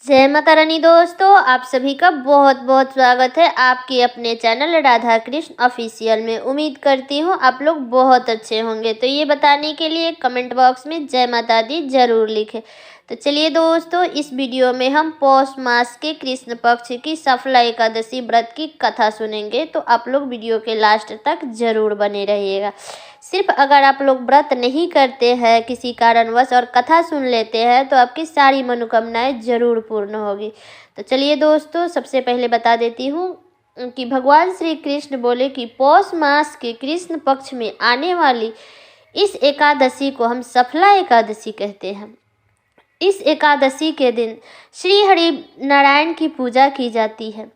जय माता रानी दोस्तों, आप सभी का बहुत बहुत स्वागत है आपके अपने चैनल राधा कृष्ण ऑफिशियल में। उम्मीद करती हूँ आप लोग बहुत अच्छे होंगे। तो ये बताने के लिए कमेंट बॉक्स में जय माता दी जरूर लिखें। तो चलिए दोस्तों, इस वीडियो में हम पौष मास के कृष्ण पक्ष की सफला एकादशी व्रत की कथा सुनेंगे। तो आप लोग वीडियो के लास्ट तक जरूर बने रहिएगा। सिर्फ अगर आप लोग व्रत नहीं करते हैं किसी कारणवश और कथा सुन लेते हैं तो आपकी सारी मनोकामनाएं जरूर पूर्ण होगी। तो चलिए दोस्तों, सबसे पहले बता देती हूँ कि भगवान श्री कृष्ण बोले कि पौष मास के कृष्ण पक्ष में आने वाली इस एकादशी को हम सफला एकादशी कहते हैं। इस एकादशी के दिन श्री हरि नारायण की पूजा की जाती है,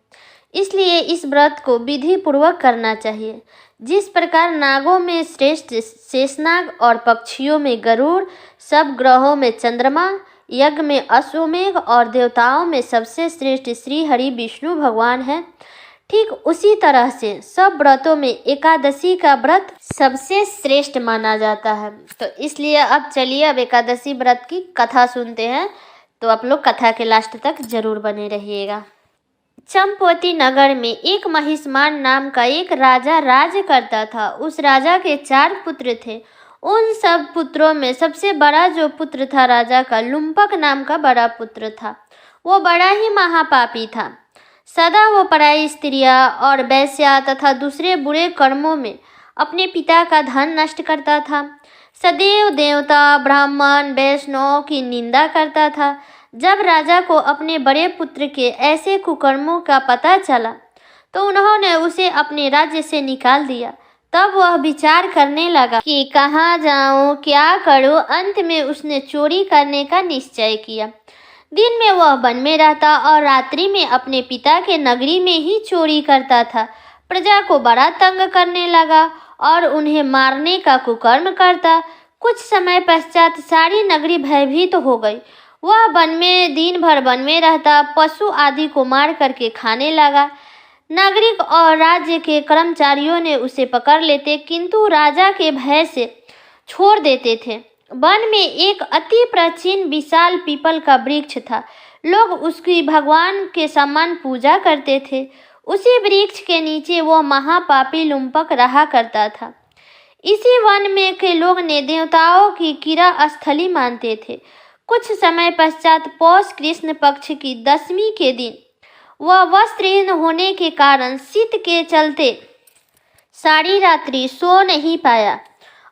इसलिए इस व्रत को विधि पूर्वक करना चाहिए। जिस प्रकार नागों में श्रेष्ठ शेषनाग और पक्षियों में गरुड़, सब ग्रहों में चंद्रमा, यज्ञ में अश्वमेघ और देवताओं में सबसे श्रेष्ठ श्री हरि विष्णु भगवान है, ठीक उसी तरह से सब व्रतों में एकादशी का व्रत सबसे श्रेष्ठ माना जाता है। तो इसलिए अब चलिए अब एकादशी व्रत की कथा सुनते हैं। तो आप लोग कथा के लास्ट तक जरूर बने रहिएगा। चंपवती नगर में एक महिष्मान नाम का एक राजा राज्य करता था। उस राजा के 4 पुत्र थे। उन सब पुत्रों में सबसे बड़ा जो पुत्र था राजा का, लुम्पक नाम का बड़ा पुत्र था। वो बड़ा ही महापापी था। सदा वो पराई स्त्रियां और वेश्या तथा दूसरे बुरे कर्मों में अपने पिता का धन नष्ट करता था। सदैव देवता, ब्राह्मण, वैष्णव की निंदा करता था। जब राजा को अपने बड़े पुत्र के ऐसे कुकर्मों का पता चला तो उन्होंने उसे अपने राज्य से निकाल दिया। तब वह विचार करने लगा कि कहाँ जाऊं, क्या करूं। अंत में उसने चोरी करने का निश्चय किया। दिन में वह वन में रहता और रात्रि में अपने पिता के नगरी में ही चोरी करता था। प्रजा को बड़ा तंग करने लगा और उन्हें मारने का कुकर्म करता। कुछ समय पश्चात सारी नगरी भयभीत हो गई। वह वन में दिन भर वन में रहता, पशु आदि को मार करके खाने लगा। नागरिक और राज्य के कर्मचारियों ने उसे पकड़ लेते, किंतु राजा के भय से छोड़ देते थे। वन में एक अति प्राचीन विशाल पीपल का वृक्ष था। लोग उसकी भगवान के समान पूजा करते थे। उसी वृक्ष के नीचे वह महापापी लुम्पक रहा करता था। इसी वन में के लोग ने देवताओं की क्रीड़ा स्थली मानते थे। कुछ समय पश्चात पौष कृष्ण पक्ष की 10वीं के दिन वह वस्त्रहीन होने के कारण शीत के चलते सारी रात्रि सो नहीं पाया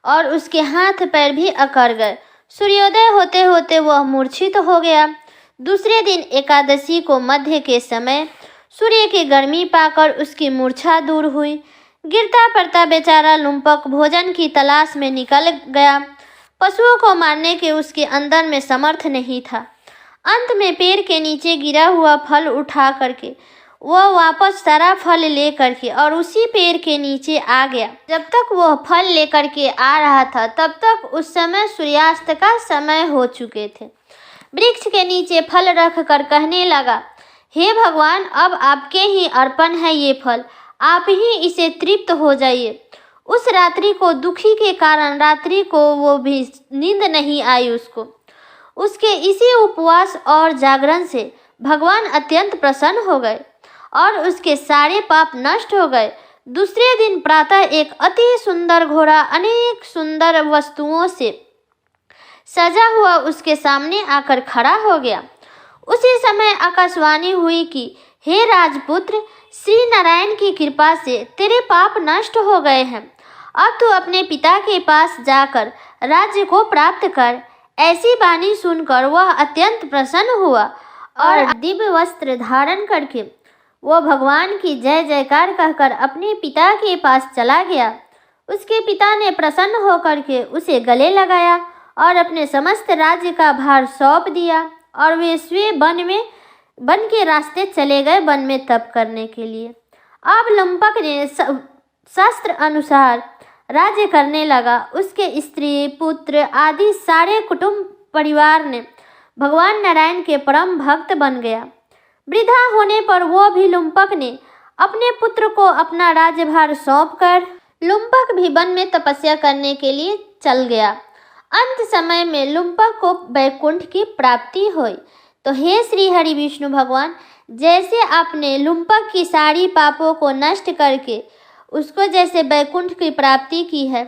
और उसके हाथ पैर भी अकड़ गए। सूर्योदय होते होते वह मूर्छित हो गया। दूसरे दिन एकादशी को मध्य के समय सूर्य की गर्मी पाकर उसकी मूर्छा दूर हुई। गिरता पड़ता बेचारा लुम्पक भोजन की तलाश में निकल गया। पशुओं को मारने के उसके अंदर में समर्थ नहीं था। अंत में पेड़ के नीचे गिरा हुआ फल उठा करके वह वापस सारा फल ले करके और उसी पेड़ के नीचे आ गया। जब तक वह फल लेकर के आ रहा था तब तक उस समय सूर्यास्त का समय हो चुके थे। वृक्ष के नीचे फल रख कर कहने लगा, हे भगवान, अब आपके ही अर्पण है ये फल, आप ही इसे तृप्त हो जाइए। उस रात्रि को दुखी के कारण रात्रि को वो भी नींद नहीं आई उसको। उसके इसी उपवास और जागरण से भगवान अत्यंत प्रसन्न हो गए और उसके सारे पाप नष्ट हो गए। दूसरे दिन प्रातः एक अति सुंदर घोड़ा अनेक सुंदर वस्तुओं से सजा हुआ उसके सामने आकर खड़ा हो गया। उसी समय आकाशवाणी हुई कि हे राजपुत्र, श्री नारायण की कृपा से तेरे पाप नष्ट हो गए हैं। अब तू अपने पिता के पास जाकर राज्य को प्राप्त कर। ऐसी वाणी सुनकर वह अत्यंत प्रसन्न हुआ और दिव्य वस्त्र धारण करके वह भगवान की जय जयकार कहकर अपने पिता के पास चला गया। उसके पिता ने प्रसन्न होकर के उसे गले लगाया और अपने समस्त राज्य का भार सौंप दिया और वे स्वयं वन के रास्ते चले गए वन में तप करने के लिए। अब लुम्पक ने शास्त्र अनुसार राज्य करने लगा। उसके स्त्री, पुत्र आदि सारे कुटुंब परिवार ने भगवान नारायण के परम भक्त बन गया। वृद्धा होने पर वो भी लुम्पक ने अपने पुत्र को अपना राज्यभार सौंपकर लुम्पक भी वन में तपस्या करने के लिए चल गया। अंत समय में लुम्पक को वैकुंठ की प्राप्ति हुई। तो हे श्री हरि विष्णु भगवान, जैसे आपने लुम्पक की सारी पापों को नष्ट करके उसको जैसे वैकुंठ की प्राप्ति की है,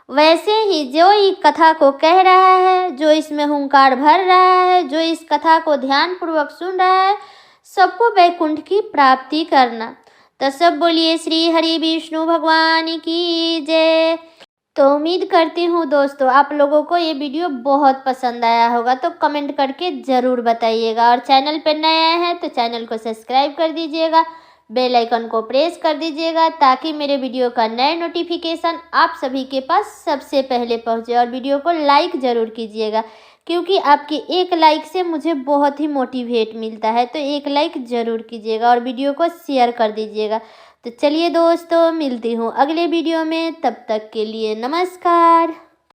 वैसे ही जो इस कथा को कह रहा है, जो इसमें हुंकार भर रहा है, जो इस कथा को ध्यान पूर्वक सुन रहा है, सबको वैकुंठ की प्राप्ति करना। तो सब बोलिए श्री हरि विष्णु भगवान की जय। तो उम्मीद करती हूँ दोस्तों आप लोगों को ये वीडियो बहुत पसंद आया होगा, तो कमेंट करके ज़रूर बताइएगा। और चैनल पर नया है तो चैनल को सब्सक्राइब कर दीजिएगा, बेल आइकन को प्रेस कर दीजिएगा, ताकि मेरे वीडियो का नए नोटिफिकेशन आप सभी के पास सबसे पहले पहुँचे। और वीडियो को लाइक ज़रूर कीजिएगा, क्योंकि आपकी एक लाइक से मुझे बहुत ही मोटिवेट मिलता है। तो एक लाइक ज़रूर कीजिएगा और वीडियो को शेयर कर दीजिएगा। तो चलिए दोस्तों, मिलती हूँ अगले वीडियो में, तब तक के लिए नमस्कार।